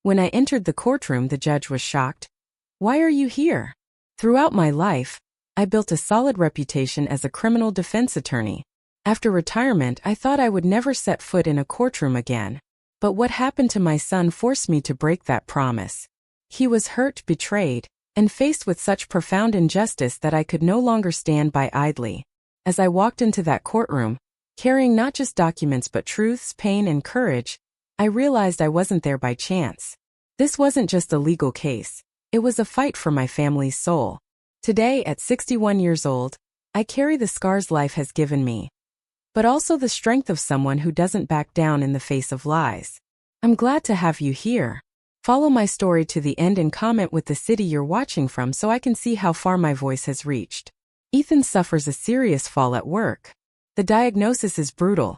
When I entered the courtroom, the judge was shocked. "Why are you here?" Throughout my life, I built a solid reputation as a criminal defense attorney. After retirement, I thought I would never set foot in a courtroom again. But what happened to my son forced me to break that promise. He was hurt, betrayed, and faced with such profound injustice that I could no longer stand by idly. As I walked into that courtroom, carrying not just documents but truths, pain, and courage, I realized I wasn't there by chance. This wasn't just a legal case. It was a fight for my family's soul. Today, at 61 years old, I carry the scars life has given me, but also the strength of someone who doesn't back down in the face of lies. I'm glad to have you here. Follow my story to the end and comment with the city you're watching from so I can see how far my voice has reached. Ethan suffers a serious fall at work. The diagnosis is brutal.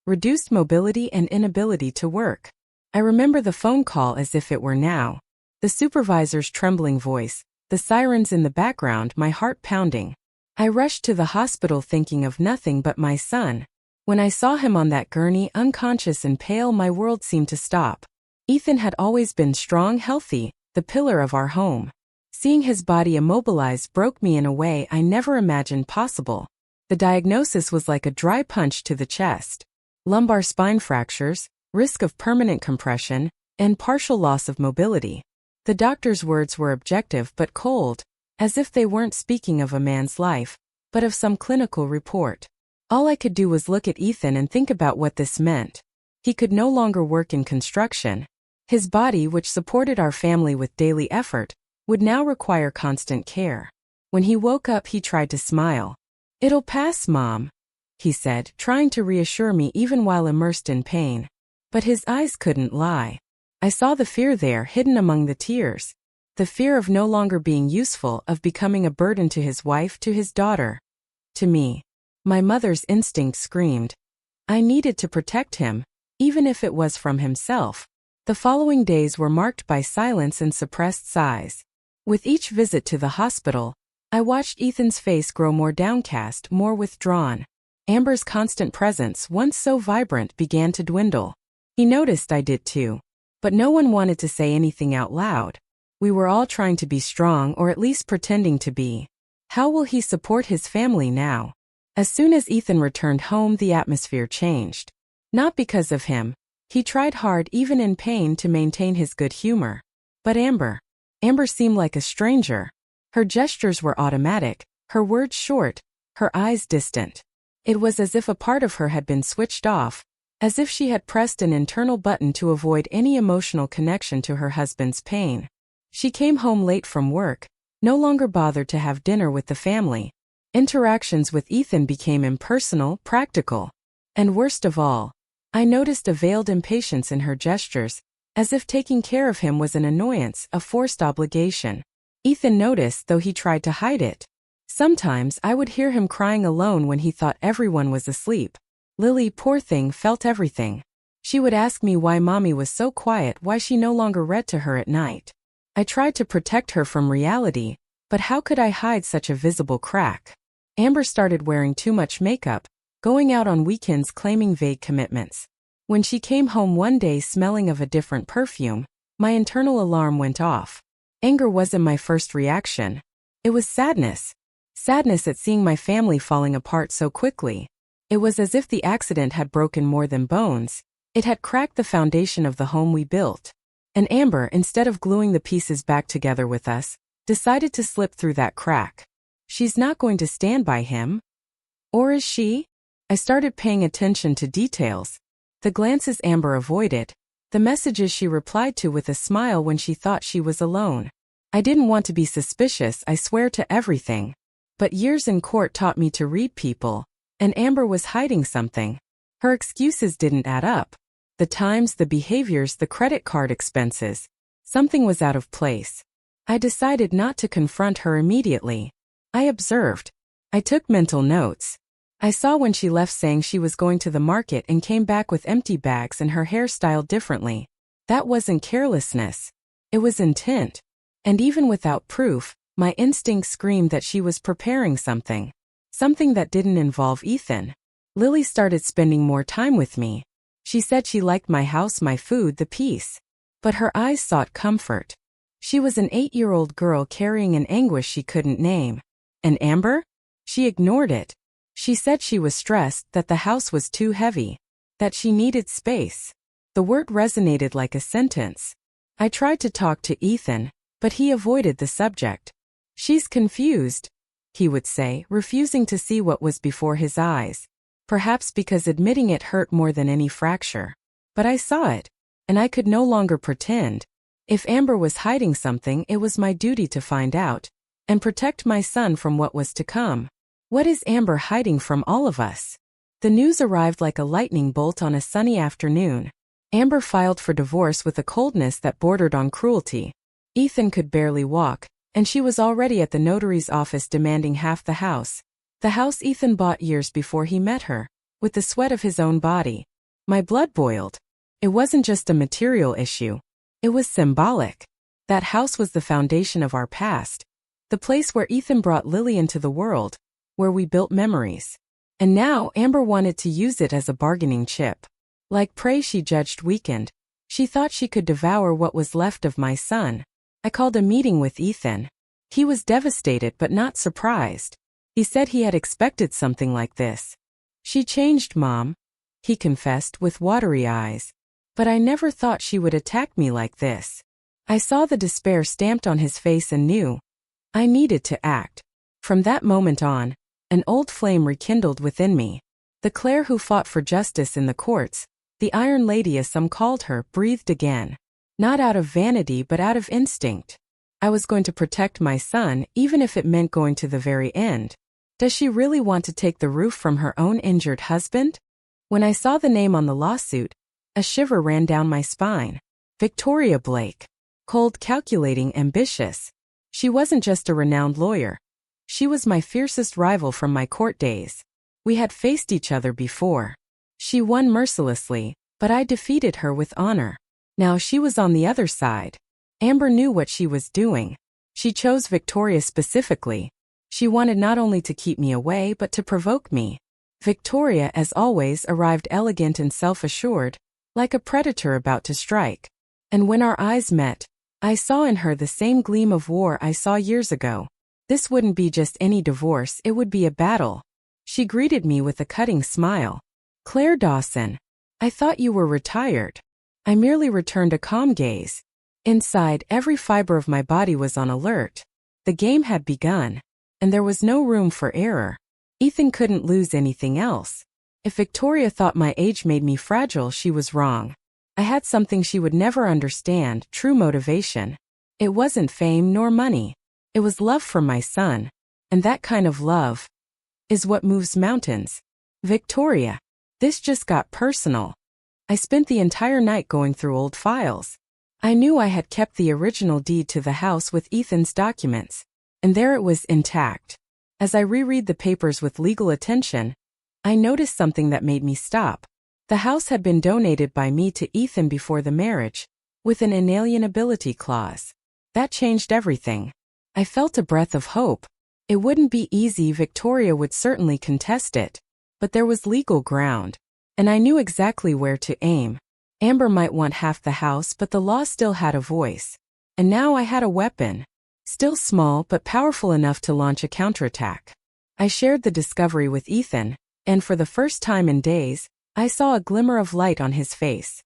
Reduced mobility and inability to work. I remember the phone call as if it were now. The supervisor's trembling voice, the sirens in the background, my heart pounding. I rushed to the hospital thinking of nothing but my son. When I saw him on that gurney, unconscious and pale, my world seemed to stop. Ethan had always been strong, healthy, the pillar of our home. Seeing his body immobilized broke me in a way I never imagined possible. The diagnosis was like a dry punch to the chest. Lumbar spine fractures, risk of permanent compression, and partial loss of mobility. The doctor's words were objective but cold, as if they weren't speaking of a man's life, but of some clinical report. All I could do was look at Ethan and think about what this meant. He could no longer work in construction. His body, which supported our family with daily effort, would now require constant care. When he woke up, he tried to smile. "It'll pass, Mom," he said, trying to reassure me even while immersed in pain. But his eyes couldn't lie. I saw the fear there, hidden among the tears. The fear of no longer being useful, of becoming a burden to his wife, to his daughter. To me, my mother's instinct screamed. I needed to protect him, even if it was from himself. The following days were marked by silence and suppressed sighs. With each visit to the hospital, I watched Ethan's face grow more downcast, more withdrawn. Amber's constant presence, once so vibrant, began to dwindle. He noticed I did too. But no one wanted to say anything out loud. We were all trying to be strong, or at least pretending to be. How will he support his family now? As soon as Ethan returned home, the atmosphere changed. Not because of him. He tried hard, even in pain, to maintain his good humor. But Amber seemed like a stranger. Her gestures were automatic, her words short, her eyes distant. It was as if a part of her had been switched off, as if she had pressed an internal button to avoid any emotional connection to her husband's pain. She came home late from work, no longer bothered to have dinner with the family. Interactions with Ethan became impersonal, practical. And worst of all, I noticed a veiled impatience in her gestures, as if taking care of him was an annoyance, a forced obligation. Ethan noticed, though he tried to hide it. Sometimes I would hear him crying alone when he thought everyone was asleep. Lily, poor thing, felt everything. She would ask me why Mommy was so quiet, why she no longer read to her at night. I tried to protect her from reality, but how could I hide such a visible crack? Amber started wearing too much makeup, going out on weekends claiming vague commitments. When she came home one day smelling of a different perfume, my internal alarm went off. Anger wasn't my first reaction. It was sadness. Sadness at seeing my family falling apart so quickly. It was as if the accident had broken more than bones. It had cracked the foundation of the home we built. And Amber, instead of gluing the pieces back together with us, decided to slip through that crack. She's not going to stand by him. Or is she? I started paying attention to details. The glances Amber avoided, the messages she replied to with a smile when she thought she was alone. I didn't want to be suspicious, I swear to everything. But years in court taught me to read people, and Amber was hiding something. Her excuses didn't add up. The times, the behaviors, the credit card expenses. Something was out of place. I decided not to confront her immediately. I observed. I took mental notes. I saw when she left saying she was going to the market and came back with empty bags and her hair styled differently. That wasn't carelessness. It was intent. And even without proof, my instinct screamed that she was preparing something. Something that didn't involve Ethan. Lily started spending more time with me. She said she liked my house, my food, the peace. but her eyes sought comfort. She was an 8-year-old girl carrying an anguish she couldn't name. And Amber? She ignored it. She said she was stressed, that the house was too heavy, that she needed space. The word resonated like a sentence. I tried to talk to Ethan, but he avoided the subject. "She's confused," he would say, refusing to see what was before his eyes. Perhaps because admitting it hurt more than any fracture. But I saw it, and I could no longer pretend. If Amber was hiding something, it was my duty to find out, and protect my son from what was to come. What is Amber hiding from all of us? The news arrived like a lightning bolt on a sunny afternoon. Amber filed for divorce with a coldness that bordered on cruelty. Ethan could barely walk, and she was already at the notary's office demanding half the house. The house Ethan bought years before he met her, with the sweat of his own body. My blood boiled. It wasn't just a material issue. It was symbolic. That house was the foundation of our past. The place where Ethan brought Lily into the world, where we built memories. And now Amber wanted to use it as a bargaining chip. Like prey she judged weakened. She thought she could devour what was left of my son. I called a meeting with Ethan. He was devastated but not surprised. He said he had expected something like this. "She changed, Mom," he confessed with watery eyes. "But I never thought she would attack me like this." I saw the despair stamped on his face and knew I needed to act. From that moment on, an old flame rekindled within me. The Claire who fought for justice in the courts, the Iron Lady as some called her, breathed again. Not out of vanity but out of instinct. I was going to protect my son, even if it meant going to the very end. Does she really want to take the roof from her own injured husband? When I saw the name on the lawsuit, a shiver ran down my spine. Victoria Blake. Cold, calculating, ambitious. She wasn't just a renowned lawyer. She was my fiercest rival from my court days. We had faced each other before. She won mercilessly, but I defeated her with honor. Now she was on the other side. Amber knew what she was doing. She chose Victoria specifically. She wanted not only to keep me away but to provoke me. Victoria, as always, arrived elegant and self-assured, like a predator about to strike. And when our eyes met, I saw in her the same gleam of war I saw years ago. This wouldn't be just any divorce, it would be a battle. She greeted me with a cutting smile. "Claire Dawson, I thought you were retired." I merely returned a calm gaze. Inside, every fiber of my body was on alert. The game had begun, and there was no room for error. Ethan couldn't lose anything else. If Victoria thought my age made me fragile, she was wrong. I had something she would never understand, true motivation. It wasn't fame nor money. It was love for my son. And that kind of love is what moves mountains. Victoria. This just got personal. I spent the entire night going through old files. I knew I had kept the original deed to the house with Ethan's documents, and there it was intact. As I reread the papers with legal attention, I noticed something that made me stop. The house had been donated by me to Ethan before the marriage, with an inalienability clause. That changed everything. I felt a breath of hope. It wouldn't be easy, Victoria would certainly contest it, but there was legal ground, and I knew exactly where to aim. Amber might want half the house, but the law still had a voice. And now I had a weapon. Still small but powerful enough to launch a counterattack. I shared the discovery with Ethan, and for the first time in days, I saw a glimmer of light on his face.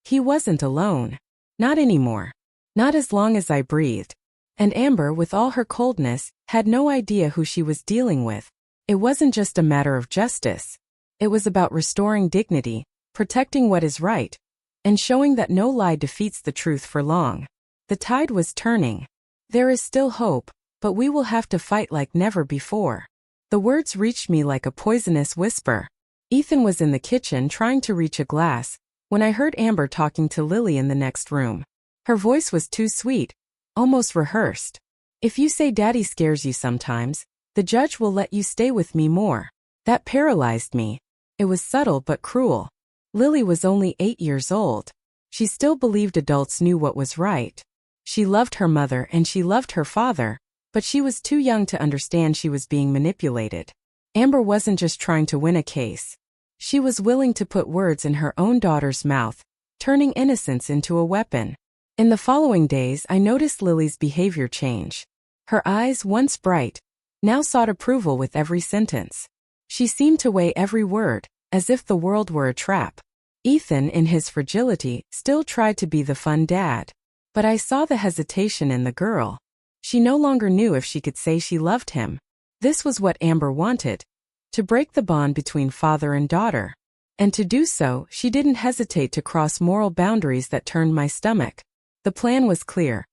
He wasn't alone. Not anymore. Not as long as I breathed. And Amber, with all her coldness, had no idea who she was dealing with. It wasn't just a matter of justice. It was about restoring dignity, protecting what is right, and showing that no lie defeats the truth for long. The tide was turning. There is still hope, but we will have to fight like never before. The words reached me like a poisonous whisper. Ethan was in the kitchen trying to reach a glass, when I heard Amber talking to Lily in the next room. Her voice was too sweet, almost rehearsed. "If you say Daddy scares you sometimes, the judge will let you stay with me more." That paralyzed me. It was subtle but cruel. Lily was only 8 years old. She still believed adults knew what was right. She loved her mother and she loved her father, but she was too young to understand she was being manipulated. Amber wasn't just trying to win a case. She was willing to put words in her own daughter's mouth, turning innocence into a weapon. In the following days, I noticed Lily's behavior change. Her eyes, once bright, now sought approval with every sentence. She seemed to weigh every word, as if the world were a trap. Ethan, in his fragility, still tried to be the fun dad. But I saw the hesitation in the girl. She no longer knew if she could say she loved him. This was what Amber wanted, to break the bond between father and daughter. And to do so, she didn't hesitate to cross moral boundaries that turned my stomach. The plan was clear.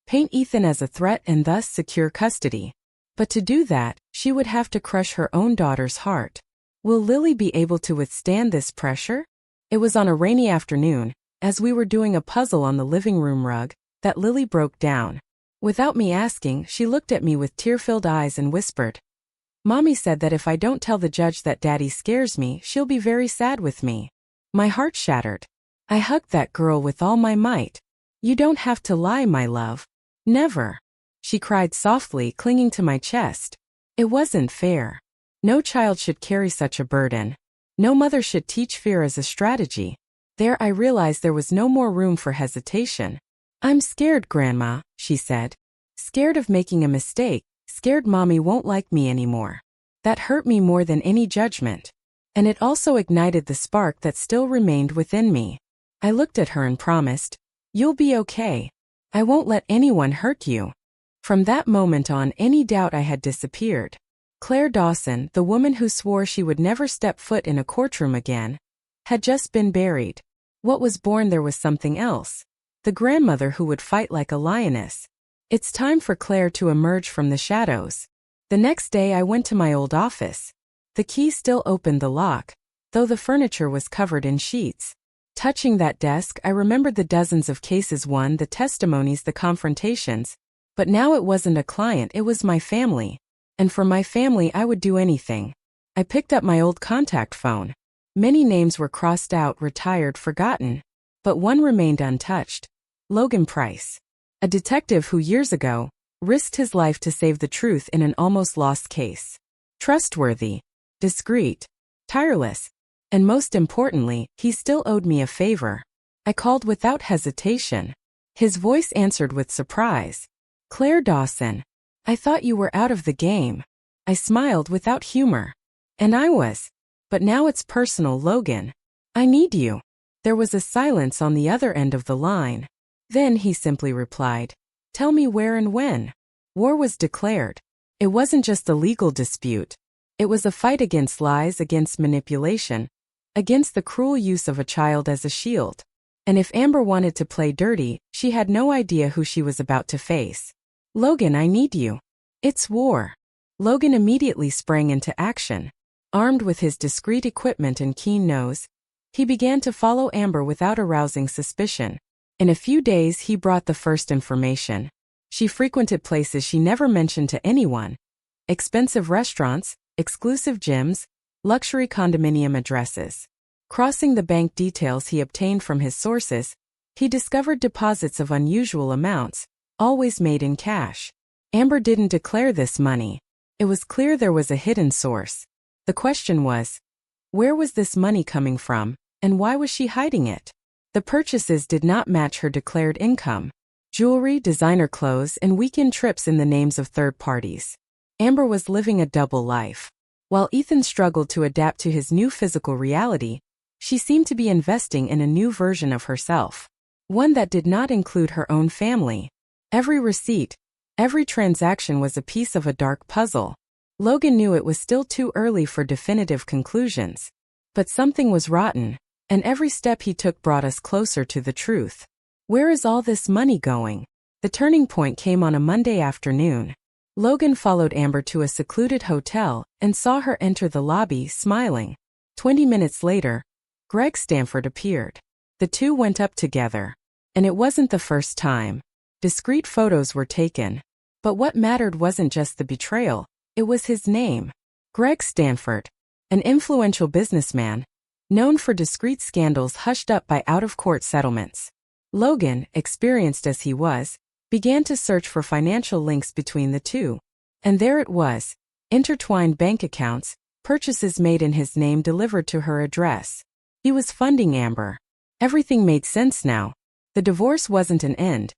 Paint Ethan as a threat and thus secure custody. But to do that, she would have to crush her own daughter's heart. Will Lily be able to withstand this pressure? It was on a rainy afternoon, as we were doing a puzzle on the living room rug, that Lily broke down. Without me asking, she looked at me with tear-filled eyes and whispered, "Mommy said that if I don't tell the judge that Daddy scares me, she'll be very sad with me." My heart shattered. I hugged that girl with all my might. "You don't have to lie, my love." "Never," she cried softly, clinging to my chest. It wasn't fair. No child should carry such a burden. No mother should teach fear as a strategy. There I realized there was no more room for hesitation. "I'm scared, Grandma," she said. "Scared of making a mistake, scared Mommy won't like me anymore." That hurt me more than any judgment. And it also ignited the spark that still remained within me. I looked at her and promised, "You'll be okay. I won't let anyone hurt you." From that moment on, any doubt I had disappeared. Claire Dawson, the woman who swore she would never step foot in a courtroom again, had just been buried. What was born there was something else. The grandmother who would fight like a lioness. It's time for Claire to emerge from the shadows. The next day I went to my old office. The key still opened the lock, though the furniture was covered in sheets. Touching that desk, I remembered the dozens of cases won, the testimonies, the confrontations. But now it wasn't a client, it was my family. And for my family I would do anything. I picked up my old contact phone. Many names were crossed out, retired, forgotten. But one remained untouched. Logan Price. A detective who years ago risked his life to save the truth in an almost lost case. Trustworthy, discreet, tireless, and most importantly, he still owed me a favor. I called without hesitation. His voice answered with surprise. "Claire Dawson. I thought you were out of the game." I smiled without humor. "And I was. But now it's personal, Logan. I need you." There was a silence on the other end of the line. Then he simply replied, "Tell me where and when." War was declared. It wasn't just a legal dispute. It was a fight against lies, against manipulation, against the cruel use of a child as a shield. And if Amber wanted to play dirty, she had no idea who she was about to face. "Logan, I need you. It's war." Logan immediately sprang into action. Armed with his discreet equipment and keen nose, he began to follow Amber without arousing suspicion. In a few days he brought the first information. She frequented places she never mentioned to anyone. Expensive restaurants, exclusive gyms, luxury condominium addresses. Crossing the bank details he obtained from his sources, he discovered deposits of unusual amounts, always made in cash. Amber didn't declare this money. It was clear there was a hidden source. The question was, where was this money coming from, and why was she hiding it? The purchases did not match her declared income. Jewelry, designer clothes, and weekend trips in the names of third parties. Amber was living a double life. While Ethan struggled to adapt to his new physical reality, she seemed to be investing in a new version of herself. One that did not include her own family. Every receipt, every transaction was a piece of a dark puzzle. Logan knew it was still too early for definitive conclusions. But something was rotten, and every step he took brought us closer to the truth. Where is all this money going? The turning point came on a Monday afternoon. Logan followed Amber to a secluded hotel and saw her enter the lobby, smiling. 20 minutes later, Greg Stanford appeared. The two went up together. And it wasn't the first time. Discreet photos were taken. But what mattered wasn't just the betrayal, it was his name. Greg Stanford, an influential businessman, known for discreet scandals hushed up by out-of-court settlements. Logan, experienced as he was, began to search for financial links between the two. And there it was, intertwined bank accounts, purchases made in his name delivered to her address. He was funding Amber. Everything made sense now. The divorce wasn't an end.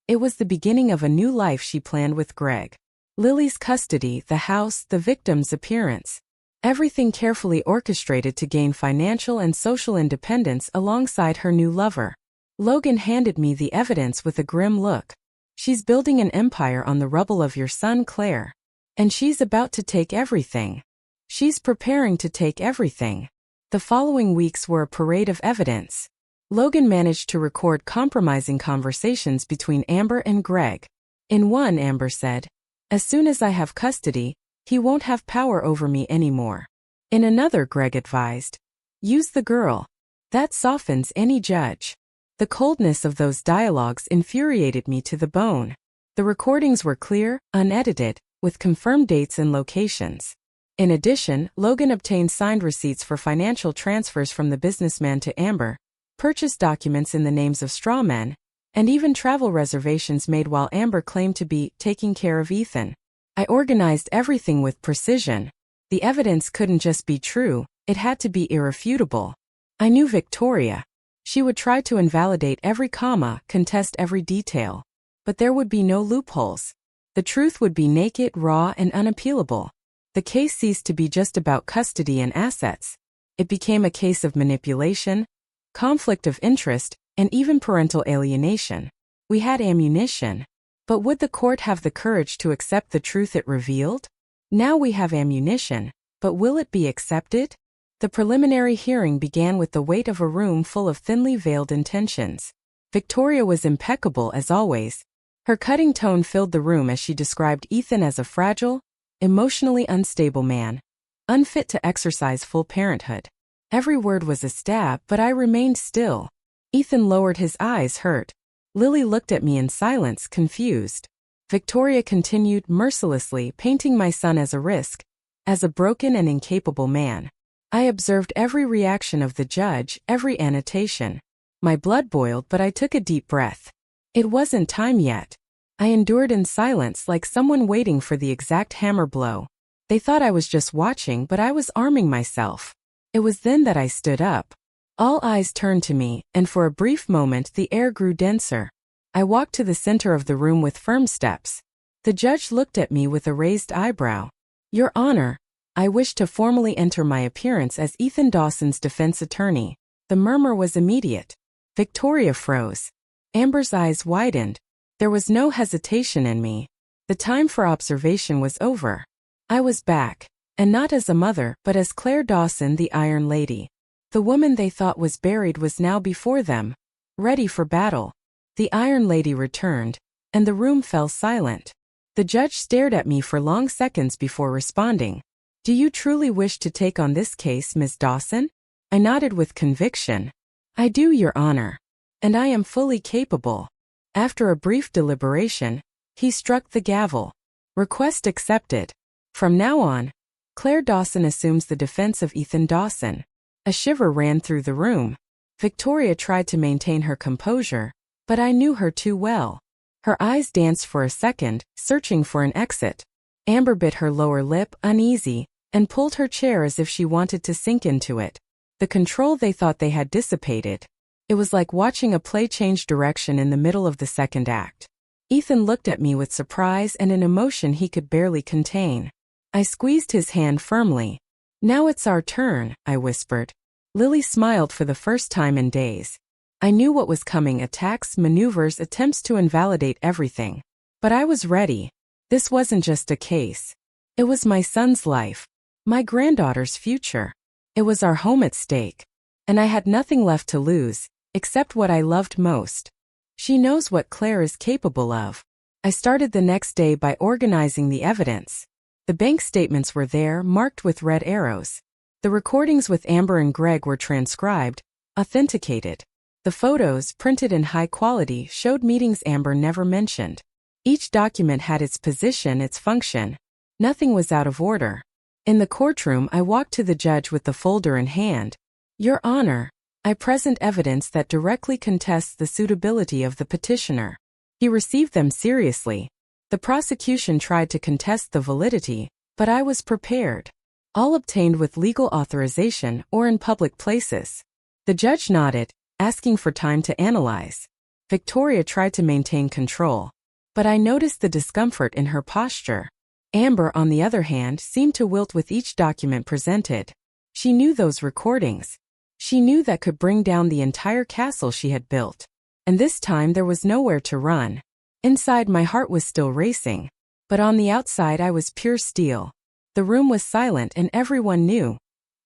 It was the beginning of a new life she planned with Greg. Lily's custody, the house, the victim's appearance. Everything carefully orchestrated to gain financial and social independence alongside her new lover. Logan handed me the evidence with a grim look. She's building an empire on the rubble of your son Claire. And she's about to take everything. She's preparing to take everything. The following weeks were a parade of evidence. Logan managed to record compromising conversations between Amber and Greg. In one, Amber said, "As soon as I have custody, he won't have power over me anymore." In another, Greg advised, "Use the girl. That softens any judge." The coldness of those dialogues infuriated me to the bone. The recordings were clear, unedited, with confirmed dates and locations. In addition, Logan obtained signed receipts for financial transfers from the businessman to Amber, purchased documents in the names of straw men, and even travel reservations made while Amber claimed to be taking care of Ethan. I organized everything with precision. The evidence couldn't just be true, it had to be irrefutable. I knew Victoria. She would try to invalidate every comma, contest every detail. But there would be no loopholes. The truth would be naked, raw, and unappealable. The case ceased to be just about custody and assets. It became a case of manipulation, conflict of interest, and even parental alienation. We had ammunition. But would the court have the courage to accept the truth it revealed? Now we have ammunition, but will it be accepted? The preliminary hearing began with the weight of a room full of thinly veiled intentions. Victoria was impeccable as always. Her cutting tone filled the room as she described Ethan as a fragile, emotionally unstable man, unfit to exercise full parenthood. Every word was a stab, but I remained still. Ethan lowered his eyes, hurt. Lily looked at me in silence, confused. Victoria continued mercilessly, painting my son as a risk, as a broken and incapable man. I observed every reaction of the judge, every annotation. My blood boiled, but I took a deep breath. It wasn't time yet. I endured in silence like someone waiting for the exact hammer blow. They thought I was just watching, but I was arming myself. It was then that I stood up. All eyes turned to me, and for a brief moment the air grew denser. I walked to the center of the room with firm steps. The judge looked at me with a raised eyebrow. "Your Honor, I wish to formally enter my appearance as Ethan Dawson's defense attorney." The murmur was immediate. Victoria froze. Amber's eyes widened. There was no hesitation in me. The time for observation was over. I was back, and not as a mother, but as Claire Dawson, the Iron Lady. The woman they thought was buried was now before them, ready for battle. The Iron Lady returned, and the room fell silent. The judge stared at me for long seconds before responding. "Do you truly wish to take on this case, Ms. Dawson?" I nodded with conviction. "I do, Your Honor. And I am fully capable." After a brief deliberation, he struck the gavel. "Request accepted. From now on, Claire Dawson assumes the defense of Ethan Dawson." A shiver ran through the room. Victoria tried to maintain her composure, but I knew her too well. Her eyes danced for a second, searching for an exit. Amber bit her lower lip, uneasy, and pulled her chair as if she wanted to sink into it. The control they thought they had dissipated. It was like watching a play change direction in the middle of the second act. Ethan looked at me with surprise and an emotion he could barely contain. I squeezed his hand firmly. "Now it's our turn," I whispered. Lily smiled for the first time in days. I knew what was coming: attacks, maneuvers, attempts to invalidate everything. But I was ready. This wasn't just a case. It was my son's life. My granddaughter's future. It was our home at stake. And I had nothing left to lose, except what I loved most. She knows what Claire is capable of. I started the next day by organizing the evidence. The bank statements were there, marked with red arrows. The recordings with Amber and Greg were transcribed, authenticated. The photos, printed in high quality, showed meetings Amber never mentioned. Each document had its position, its function. Nothing was out of order. In the courtroom, I walked to the judge with the folder in hand. "Your Honor, I present evidence that directly contests the suitability of the petitioner." He received them seriously. The prosecution tried to contest the validity, but I was prepared. All obtained with legal authorization or in public places. The judge nodded, asking for time to analyze. Victoria tried to maintain control, but I noticed the discomfort in her posture. Amber, on the other hand, seemed to wilt with each document presented. She knew those recordings. She knew that could bring down the entire castle she had built. And this time there was nowhere to run. Inside, my heart was still racing, but on the outside I was pure steel. The room was silent and everyone knew.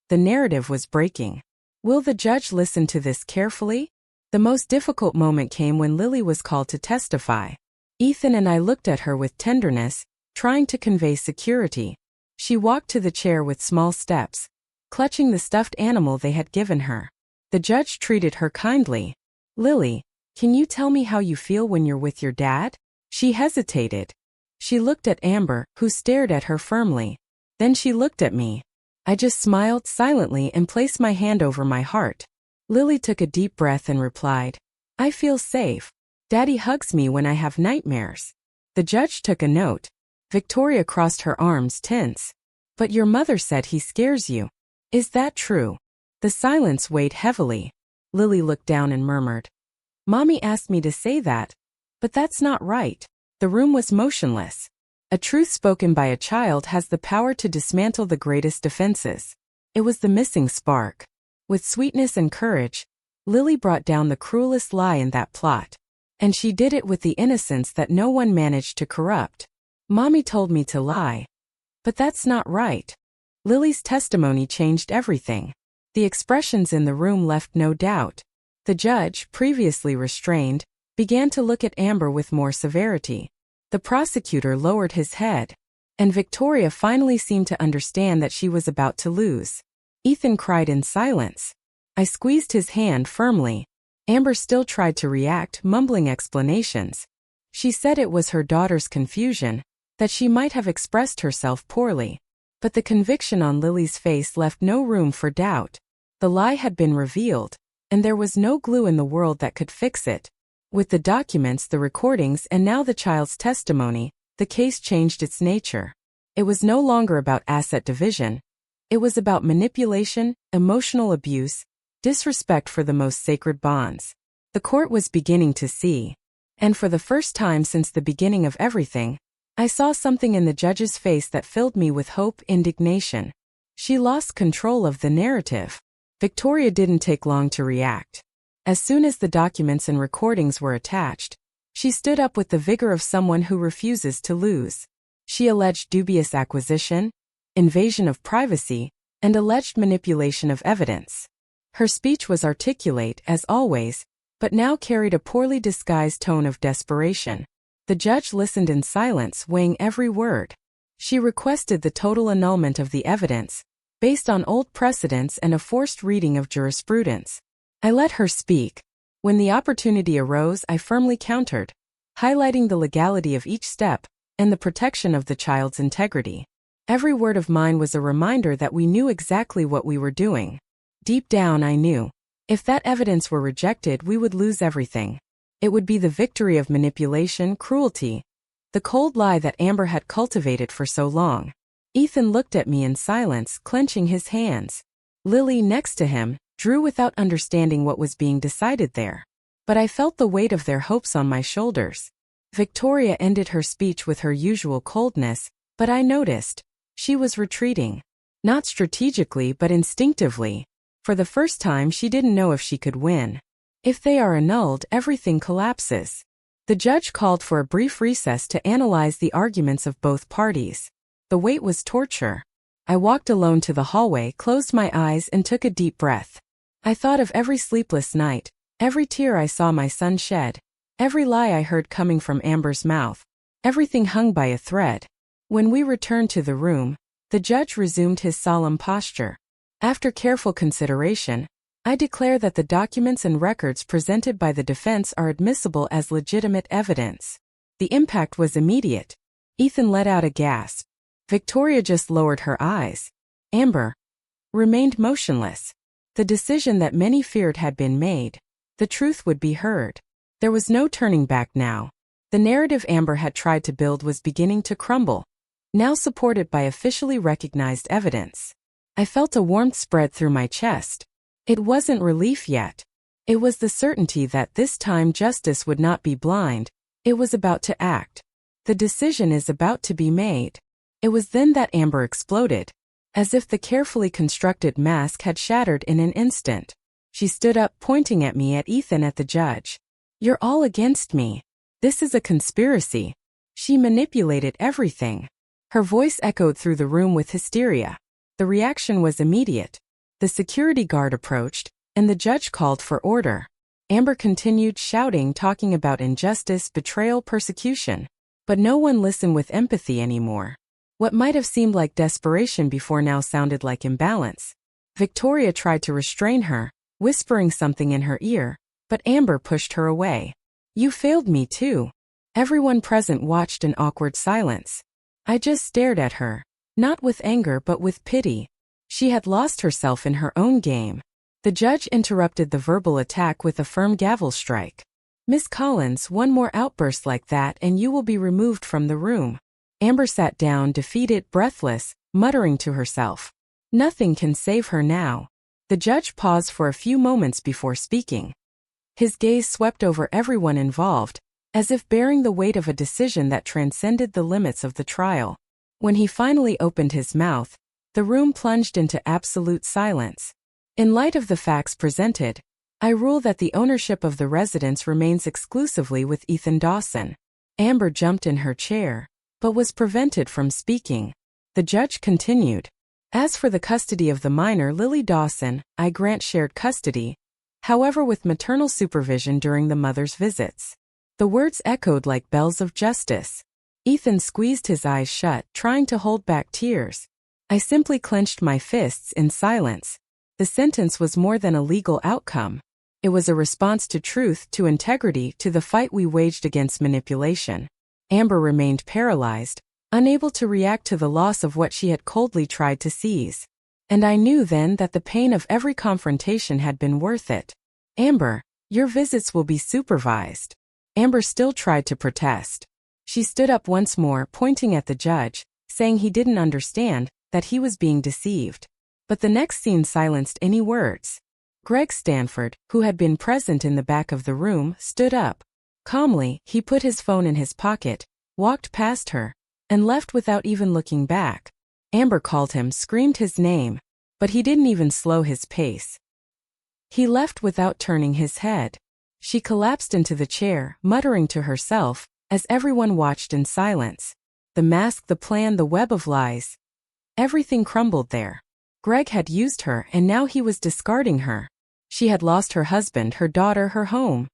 The narrative was breaking. Will the judge listen to this carefully? The most difficult moment came when Lily was called to testify. Ethan and I looked at her with tenderness, trying to convey security. She walked to the chair with small steps, clutching the stuffed animal they had given her. The judge treated her kindly. Lily, can you tell me how you feel when you're with your dad? She hesitated. She looked at Amber, who stared at her firmly. Then she looked at me. I just smiled silently and placed my hand over my heart. Lily took a deep breath and replied, I feel safe. Daddy hugs me when I have nightmares. The judge took a note. Victoria crossed her arms, tense. But your mother said he scares you. Is that true? The silence weighed heavily. Lily looked down and murmured, Mommy asked me to say that, but that's not right. The room was motionless. A truth spoken by a child has the power to dismantle the greatest defenses. It was the missing spark. With sweetness and courage, Lily brought down the cruelest lie in that plot. And she did it with the innocence that no one managed to corrupt. Mommy told me to lie. But that's not right. Lily's testimony changed everything. The expressions in the room left no doubt. The judge, previously restrained, began to look at Amber with more severity. The prosecutor lowered his head. And Victoria finally seemed to understand that she was about to lose. Ethan cried in silence. I squeezed his hand firmly. Amber still tried to react, mumbling explanations. She said it was her daughter's confusion, that she might have expressed herself poorly. But the conviction on Lily's face left no room for doubt. The lie had been revealed, and there was no glue in the world that could fix it. With the documents, the recordings, and now the child's testimony, the case changed its nature. It was no longer about asset division. It was about manipulation, emotional abuse, disrespect for the most sacred bonds. The court was beginning to see. And for the first time since the beginning of everything, I saw something in the judge's face that filled me with hope, indignation. She lost control of the narrative. Victoria didn't take long to react. As soon as the documents and recordings were attached, she stood up with the vigor of someone who refuses to lose. She alleged dubious acquisition, invasion of privacy, and alleged manipulation of evidence. Her speech was articulate, as always, but now carried a poorly disguised tone of desperation. The judge listened in silence, weighing every word. She requested the total annulment of the evidence, based on old precedents and a forced reading of jurisprudence. I let her speak. When the opportunity arose, I firmly countered, highlighting the legality of each step and the protection of the child's integrity. Every word of mine was a reminder that we knew exactly what we were doing. Deep down, I knew. If that evidence were rejected, we would lose everything. It would be the victory of manipulation, cruelty, the cold lie that Amber had cultivated for so long. Ethan looked at me in silence, clenching his hands. Lily, next to him, drew without understanding what was being decided there. But I felt the weight of their hopes on my shoulders. Victoria ended her speech with her usual coldness, but I noticed. She was retreating. Not strategically, but instinctively. For the first time, she didn't know if she could win. If they are annulled, everything collapses. The judge called for a brief recess to analyze the arguments of both parties. The wait was torture. I walked alone to the hallway, closed my eyes, and took a deep breath. I thought of every sleepless night, every tear I saw my son shed, every lie I heard coming from Amber's mouth. Everything hung by a thread. When we returned to the room, the judge resumed his solemn posture. After careful consideration, I declare that the documents and records presented by the defense are admissible as legitimate evidence. The impact was immediate. Ethan let out a gasp. Victoria just lowered her eyes. Amber remained motionless. The decision that many feared had been made. The truth would be heard. There was no turning back now. The narrative Amber had tried to build was beginning to crumble, now supported by officially recognized evidence. I felt a warmth spread through my chest. It wasn't relief yet. It was the certainty that this time justice would not be blind. It was about to act. The decision is about to be made. It was then that Amber exploded. As if the carefully constructed mask had shattered in an instant. She stood up, pointing at me, at Ethan, at the judge. "You're all against me. This is a conspiracy. She manipulated everything." Her voice echoed through the room with hysteria. The reaction was immediate. The security guard approached, and the judge called for order. Amber continued shouting, talking about injustice, betrayal, persecution. But no one listened with empathy anymore. What might have seemed like desperation before now sounded like imbalance. Victoria tried to restrain her, whispering something in her ear, but Amber pushed her away. "You failed me too." Everyone present watched in awkward silence. I just stared at her, not with anger but with pity. She had lost herself in her own game. The judge interrupted the verbal attack with a firm gavel strike. "Miss Collins, one more outburst like that and you will be removed from the room." Amber sat down, defeated, breathless, muttering to herself. Nothing can save her now. The judge paused for a few moments before speaking. His gaze swept over everyone involved, as if bearing the weight of a decision that transcended the limits of the trial. When he finally opened his mouth, the room plunged into absolute silence. "In light of the facts presented, I rule that the ownership of the residence remains exclusively with Ethan Dawson." Amber jumped in her chair, but was prevented from speaking. The judge continued. "As for the custody of the minor Lily Dawson, I grant shared custody, however with maternal supervision during the mother's visits." The words echoed like bells of justice. Ethan squeezed his eyes shut, trying to hold back tears. I simply clenched my fists in silence. The sentence was more than a legal outcome. It was a response to truth, to integrity, to the fight we waged against manipulation. Amber remained paralyzed, unable to react to the loss of what she had coldly tried to seize. And I knew then that the pain of every confrontation had been worth it. "Amber, your visits will be supervised." Amber still tried to protest. She stood up once more, pointing at the judge, saying he didn't understand, that he was being deceived. But the next scene silenced any words. Greg Stanford, who had been present in the back of the room, stood up. Calmly, he put his phone in his pocket, walked past her, and left without even looking back. Amber called him, screamed his name, but he didn't even slow his pace. He left without turning his head. She collapsed into the chair, muttering to herself, as everyone watched in silence. The mask, the plan, the web of lies. Everything crumbled there. Greg had used her and now he was discarding her. She had lost her husband, her daughter, her home.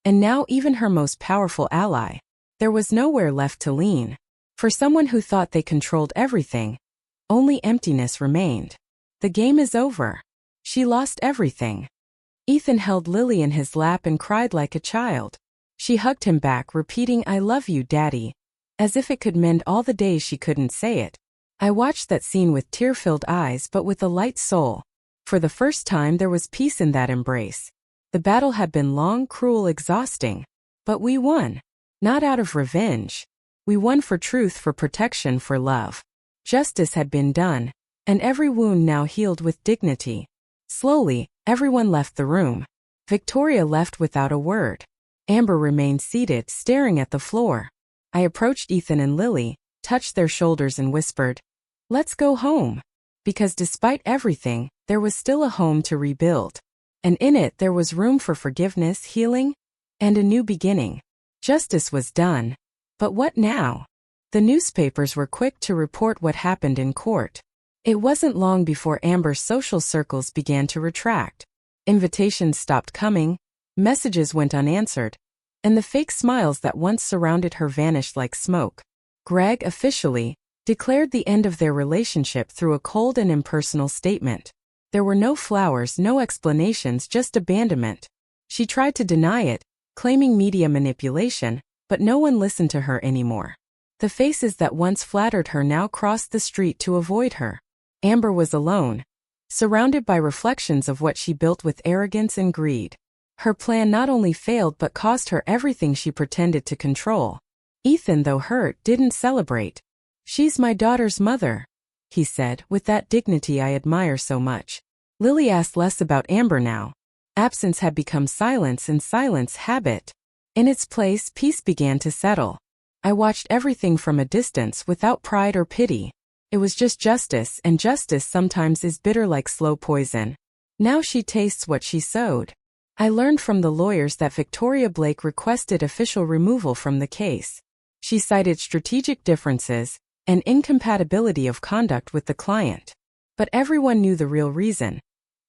And now even her most powerful ally. There was nowhere left to lean. For someone who thought they controlled everything, only emptiness remained. The game is over. She lost everything. Ethan held Lily in his lap and cried like a child. She hugged him back, repeating, "I love you, Daddy," as if it could mend all the days she couldn't say it. I watched that scene with tear-filled eyes but with a light soul. For the first time there was peace in that embrace. The battle had been long, cruel, exhausting. But we won. Not out of revenge. We won for truth, for protection, for love. Justice had been done, and every wound now healed with dignity. Slowly, everyone left the room. Victoria left without a word. Amber remained seated, staring at the floor. I approached Ethan and Lily, touched their shoulders and whispered, "Let's go home." Because despite everything, there was still a home to rebuild. And in it there was room for forgiveness, healing, and a new beginning. Justice was done. But what now? The newspapers were quick to report what happened in court. It wasn't long before Amber's social circles began to retract. Invitations stopped coming, messages went unanswered, and the fake smiles that once surrounded her vanished like smoke. Greg officially declared the end of their relationship through a cold and impersonal statement. There were no flowers, no explanations, just abandonment. She tried to deny it, claiming media manipulation, but no one listened to her anymore. The faces that once flattered her now crossed the street to avoid her. Amber was alone, surrounded by reflections of what she built with arrogance and greed. Her plan not only failed but cost her everything she pretended to control. Ethan, though hurt, didn't celebrate. "She's my daughter's mother," he said, with that dignity I admire so much. Lily asked less about Amber now. Absence had become silence and silence habit. In its place, peace began to settle. I watched everything from a distance without pride or pity. It was just justice, and justice sometimes is bitter like slow poison. Now she tastes what she sowed. I learned from the lawyers that Victoria Blake requested official removal from the case. She cited strategic differences and incompatibility of conduct with the client. But everyone knew the real reason.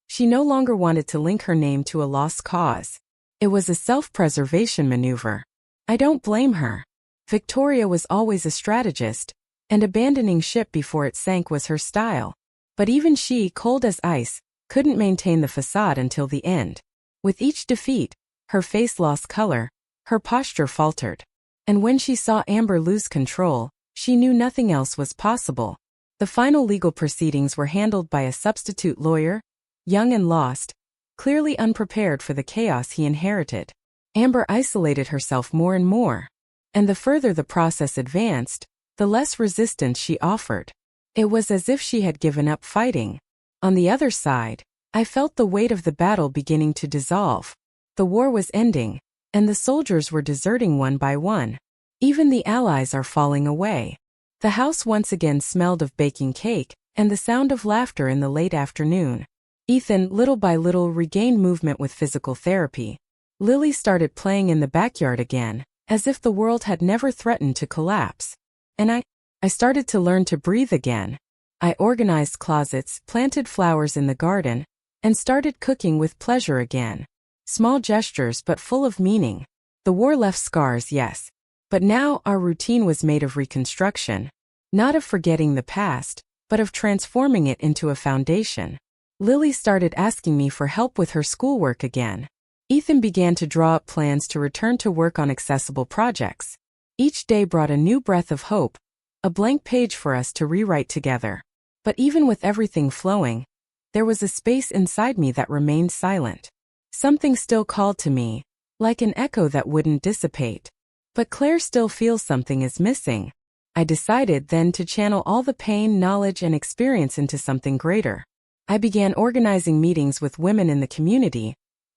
She no longer wanted to link her name to a lost cause. It was a self-preservation maneuver. I don't blame her. Victoria was always a strategist, and abandoning ship before it sank was her style. But even she, cold as ice, couldn't maintain the facade until the end. With each defeat, her face lost color, her posture faltered. And when she saw Amber lose control, she knew nothing else was possible. The final legal proceedings were handled by a substitute lawyer, young and lost, clearly unprepared for the chaos he inherited. Amber isolated herself more and more. And the further the process advanced, the less resistance she offered. It was as if she had given up fighting. On the other side, I felt the weight of the battle beginning to dissolve. The war was ending, and the soldiers were deserting one by one. Even the allies are falling away. The house once again smelled of baking cake, and the sound of laughter in the late afternoon. Ethan, little by little, regained movement with physical therapy. Lily started playing in the backyard again, as if the world had never threatened to collapse. And I started to learn to breathe again. I organized closets, planted flowers in the garden, and started cooking with pleasure again. Small gestures but full of meaning. The war left scars, yes. But now our routine was made of reconstruction. Not of forgetting the past, but of transforming it into a foundation. Lily started asking me for help with her schoolwork again. Ethan began to draw up plans to return to work on accessible projects. Each day brought a new breath of hope, a blank page for us to rewrite together. But even with everything flowing, there was a space inside me that remained silent. Something still called to me, like an echo that wouldn't dissipate. But Claire still feels something is missing. I decided then to channel all the pain, knowledge, and experience into something greater. I began organizing meetings with women in the community,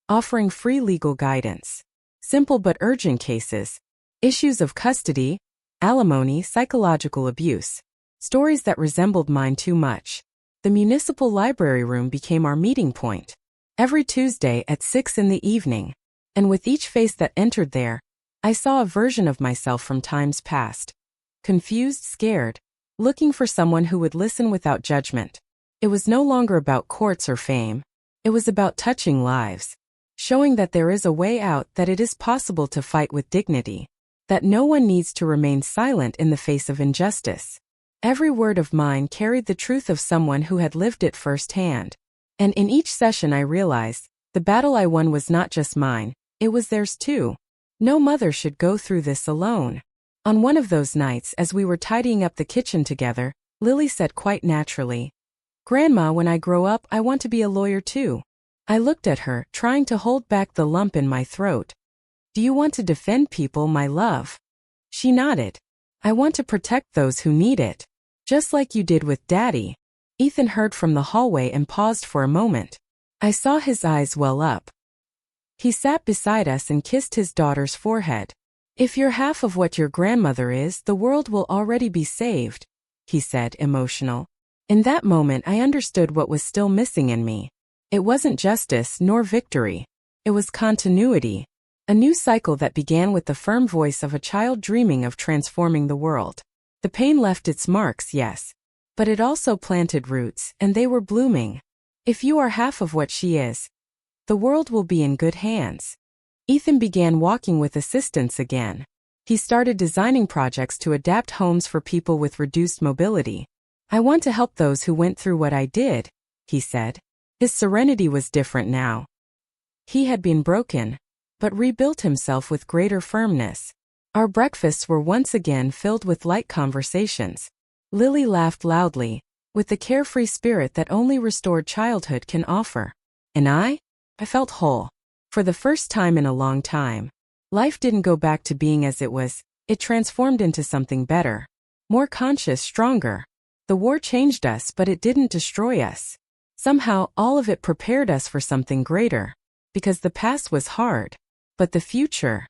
offering free legal guidance. Simple but urgent cases. Issues of custody, alimony, psychological abuse. Stories that resembled mine too much. The municipal library room became our meeting point. Every Tuesday at 6 in the evening. And with each face that entered there, I saw a version of myself from times past. Confused, scared, looking for someone who would listen without judgment. It was no longer about courts or fame. It was about touching lives. Showing that there is a way out, that it is possible to fight with dignity. That no one needs to remain silent in the face of injustice. Every word of mine carried the truth of someone who had lived it firsthand. And in each session I realized, the battle I won was not just mine, it was theirs too. No mother should go through this alone. On one of those nights, as we were tidying up the kitchen together, Lily said quite naturally, "Grandma, when I grow up, I want to be a lawyer too." I looked at her, trying to hold back the lump in my throat. "Do you want to defend people, my love?" She nodded. "I want to protect those who need it. Just like you did with Daddy." Ethan heard from the hallway and paused for a moment. I saw his eyes well up. He sat beside us and kissed his daughter's forehead. "If you're half of what your grandmother is, the world will already be saved," he said, emotional. In that moment I understood what was still missing in me. It wasn't justice nor victory. It was continuity. A new cycle that began with the firm voice of a child dreaming of transforming the world. The pain left its marks, yes. But it also planted roots, and they were blooming. If you are half of what she is, the world will be in good hands. Ethan began walking with assistance again. He started designing projects to adapt homes for people with reduced mobility. "I want to help those who went through what I did," he said. His serenity was different now. He had been broken, but rebuilt himself with greater firmness. Our breakfasts were once again filled with light conversations. Lily laughed loudly, with the carefree spirit that only restored childhood can offer. And I felt whole. For the first time in a long time. Life didn't go back to being as it was, it transformed into something better. More conscious, stronger. The war changed us, but it didn't destroy us. Somehow, all of it prepared us for something greater. because the past was hard. But the future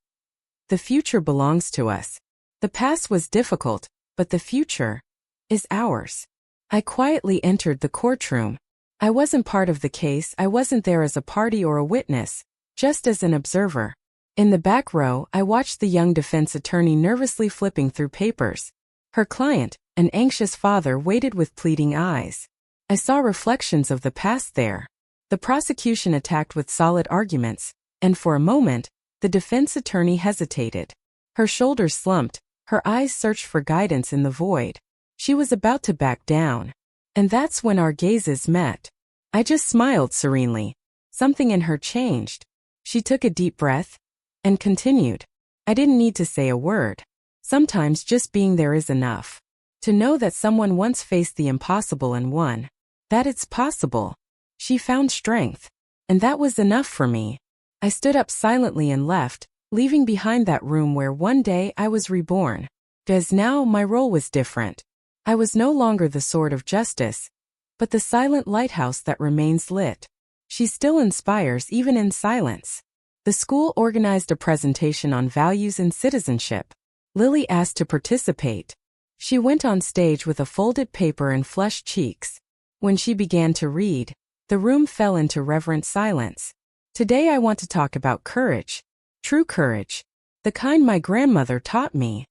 belongs to us. The past was difficult, but the future is ours. I quietly entered the courtroom. I wasn't part of the case, I wasn't there as a party or a witness, just as an observer. In the back row, I watched the young defense attorney nervously flipping through papers. Her client, an anxious father, waited with pleading eyes. I saw reflections of the past there. The prosecution attacked with solid arguments, and for a moment, the defense attorney hesitated. Her shoulders slumped, her eyes searched for guidance in the void. She was about to back down. And that's when our gazes met. I just smiled serenely. Something in her changed. She took a deep breath and continued. I didn't need to say a word. Sometimes just being there is enough. To know that someone once faced the impossible and won. That it's possible. She found strength. And that was enough for me. I stood up silently and left, leaving behind that room where one day I was reborn. Because now my role was different. I was no longer the sword of justice, but the silent lighthouse that remains lit. She still inspires even in silence. The school organized a presentation on values and citizenship. Lily asked to participate. She went on stage with a folded paper and flushed cheeks. When she began to read, the room fell into reverent silence. Today I want to talk about courage. True courage. The kind my grandmother taught me.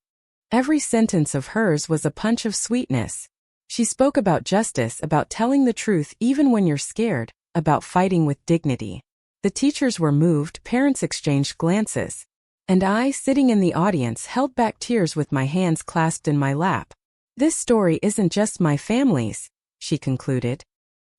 Every sentence of hers was a punch of sweetness. She spoke about justice, about telling the truth even when you're scared, about fighting with dignity. The teachers were moved, parents exchanged glances. And I, sitting in the audience, held back tears with my hands clasped in my lap. This story isn't just my family's, she concluded.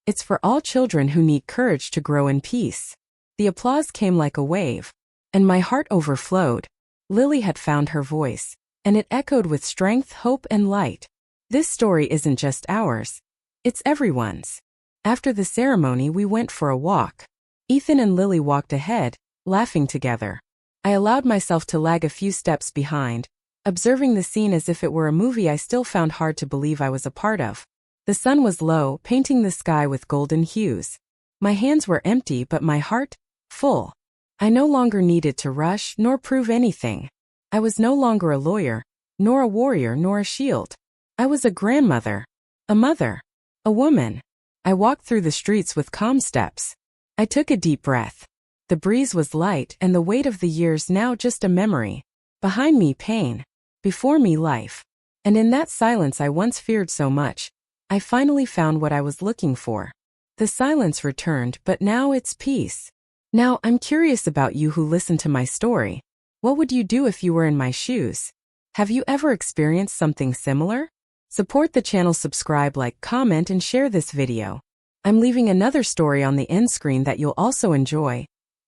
It's for all children who need courage to grow in peace. The applause came like a wave, and my heart overflowed. Lily had found her voice, and it echoed with strength, hope, and light. This story isn't just ours. It's everyone's. After the ceremony, we went for a walk. Ethan and Lily walked ahead, laughing together. I allowed myself to lag a few steps behind, observing the scene as if it were a movie I still found hard to believe I was a part of. The sun was low, painting the sky with golden hues. My hands were empty, but my heart, full. I no longer needed to rush, nor prove anything. I was no longer a lawyer, nor a warrior, nor a shield. I was a grandmother, a mother, a woman. I walked through the streets with calm steps. I took a deep breath. The breeze was light, and the weight of the years now just a memory. Behind me, pain. Before me, life. And in that silence I once feared so much, I finally found what I was looking for. The silence returned, but now it's peace. Now, I'm curious about you who listened to my story. What would you do if you were in my shoes? Have you ever experienced something similar? Support the channel, subscribe, like, comment, and share this video. I'm leaving another story on the end screen that you'll also enjoy,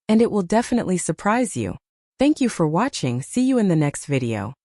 and it will definitely surprise you. Thank you for watching. See you in the next video.